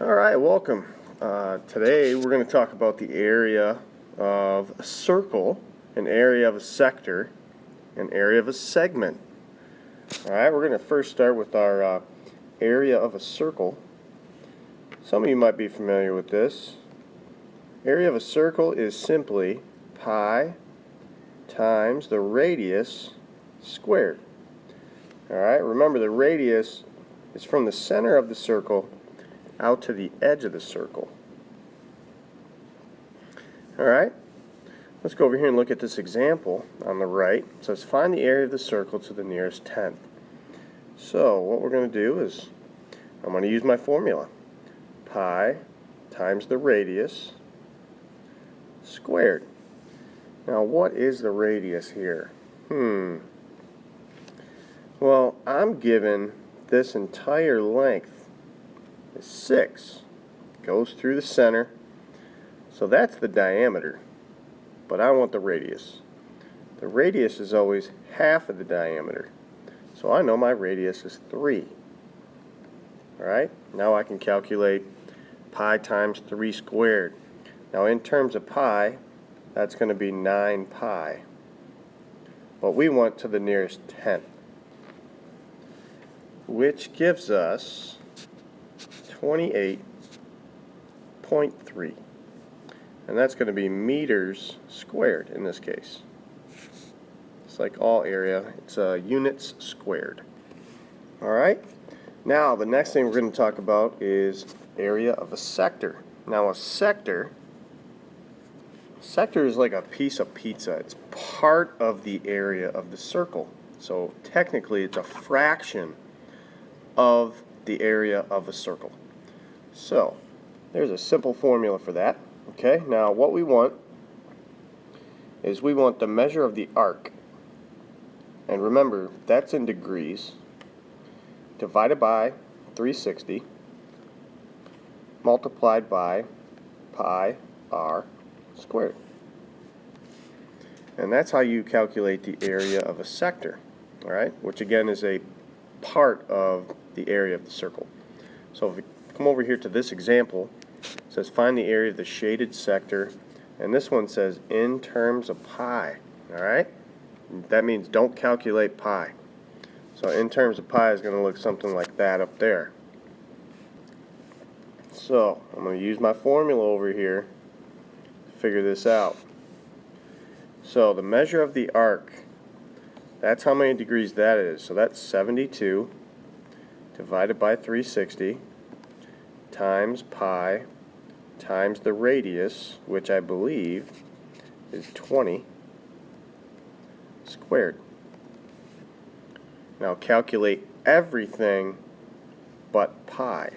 Alright, welcome. Today we're going to talk about the area of a circle, an area of a sector, an area of a segment. Alright, we're going to first start with our area of a circle. Some of you might be familiar with this. Area of a circle is simply pi times the radius squared. Alright, remember the radius is from the center of the circle out to the edge of the circle. Alright, let's go over here and look at this example on the right. It says find the area of the circle to the nearest tenth. So what we're going to do is I'm going to use my formula. Pi times the radius squared. Now what is the radius here? Well, I'm given this entire length is 6. Goes through the center. So that's the diameter. But I want the radius. The radius is always half of the diameter. So I know my radius is 3. Alright, now I can calculate pi times 3 squared. Now in terms of pi, that's going to be 9 pi. But we want to the nearest tenth, which gives us 28.3. And that's going to be meters squared in this case. It's like all area, it's units squared. Alright, now the next thing we're going to talk about is area of a sector. Now a sector is like a piece of pizza. It's part of the area of the circle. So technically it's a fraction of the area of a circle. So there's a simple formula for that. Okay, now what we want is we want the measure of the arc, and remember that's in degrees, divided by 360 multiplied by pi r squared. And that's how you calculate the area of a sector, alright, which again is a part of the area of the circle. So if we come over here to this example, it says find the area of the shaded sector, and this one says in terms of pi. Alright, that means don't calculate pi. So in terms of pi is going to look something like that up there. So I'm going to use my formula over here to figure this out. So the measure of the arc, that's how many degrees that is. So that's 72 divided by 360 times pi times the radius, which I believe is 20 squared. Now calculate everything but pi.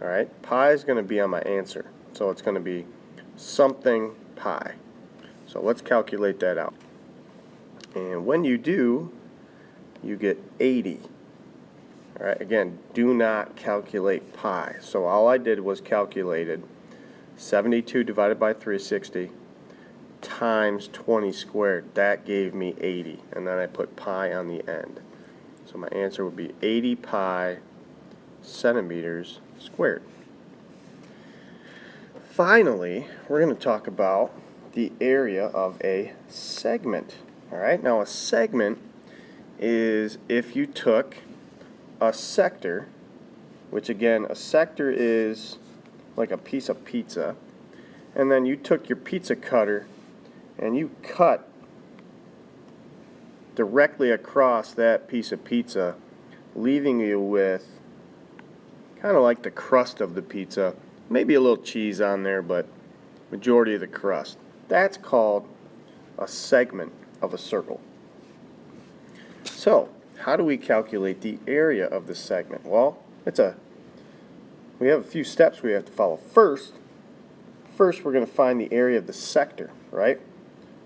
Alright, pi is going to be on my answer. So it's going to be something pi. So let's calculate that out. And when you do, you get 80. Alright, again, do not calculate pi. So all I did was calculated 72 divided by 360 times 20 squared. That gave me 80. And then I put pi on the end. So my answer would be 80 pi centimeters squared. Finally, we're going to talk about the area of a segment. Alright, now a segment is if you took a sector, which again, a sector is like a piece of pizza, and then you took your pizza cutter and you cut directly across that piece of pizza, leaving you with kind of like the crust of the pizza, maybe a little cheese on there, but majority of the crust. That's called a segment of a circle. So how do we calculate the area of the segment? Well, we have a few steps we have to follow. First we're going to find the area of the sector, right?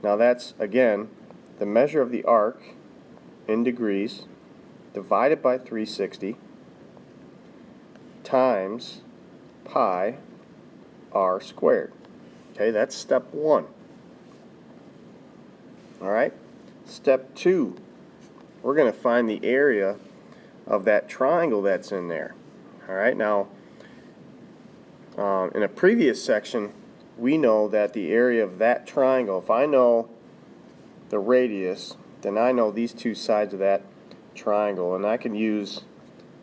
Now that's, again, the measure of the arc in degrees divided by 360 times pi r squared. Okay, that's step 1. Alright, step 2, we're going to find the area of that triangle that's in there. Alright, now In a previous section, we know that the area of that triangle, if I know the radius, then I know these two sides of that triangle, and I can use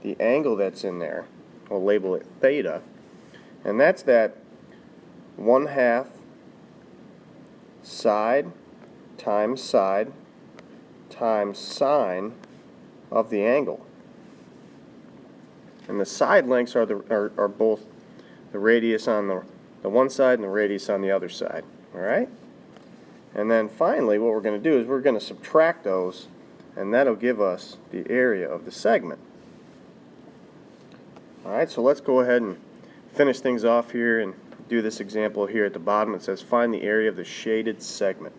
the angle that's in there. We'll label it theta, and that's that 1/2 side times side times sine of the angle. And the side lengths are both the radius on the one side and the radius on the other side. Alright? And then finally what we're going to do is we're going to subtract those, and that'll give us the area of the segment. Alright, so let's go ahead and finish things off here and do this example here at the bottom. It says find the area of the shaded segment.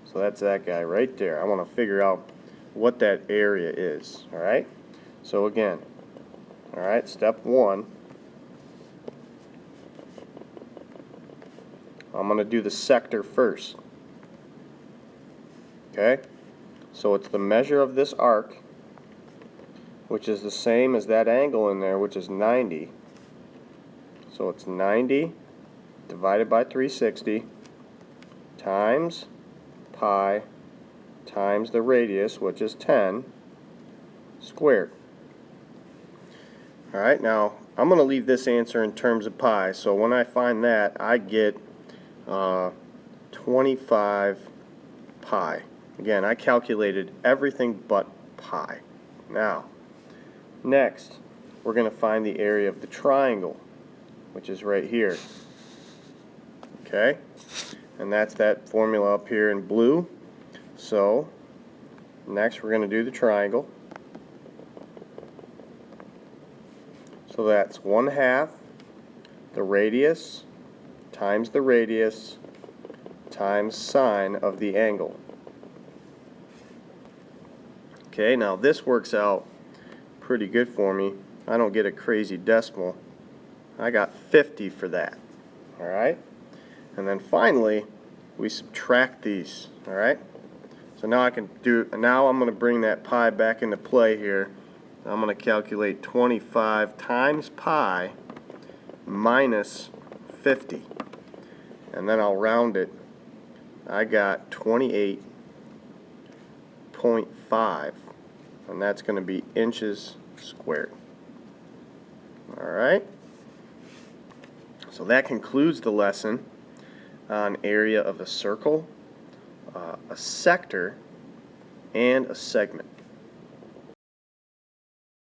So that's that guy right there. I want to figure out what that area is. Alright? So again, alright, step 1. I'm going to do the sector first. Okay? So it's the measure of this arc, which is the same as that angle in there, which is 90. So it's 90 divided by 360 times pi times the radius, which is 10, squared. Alright, now I'm going to leave this answer in terms of pi, so when I find that, I get 25 pi. Again, I calculated everything but pi. Now, next, we're going to find the area of the triangle, which is right here. Okay? And that's that formula up here in blue. So, next we're going to do the triangle. So that's 1/2 the radius times the radius times sine of the angle. Okay, now this works out pretty good for me. I don't get a crazy decimal. I got 50 for that. Alright? And then finally, we subtract these. Alright? So now I'm going to bring that pi back into play here. I'm going to calculate 25 times pi minus 50. And then I'll round it. I got 28.5, and that's going to be inches squared. Alright? So that concludes the lesson on area of a circle, a sector, and a segment.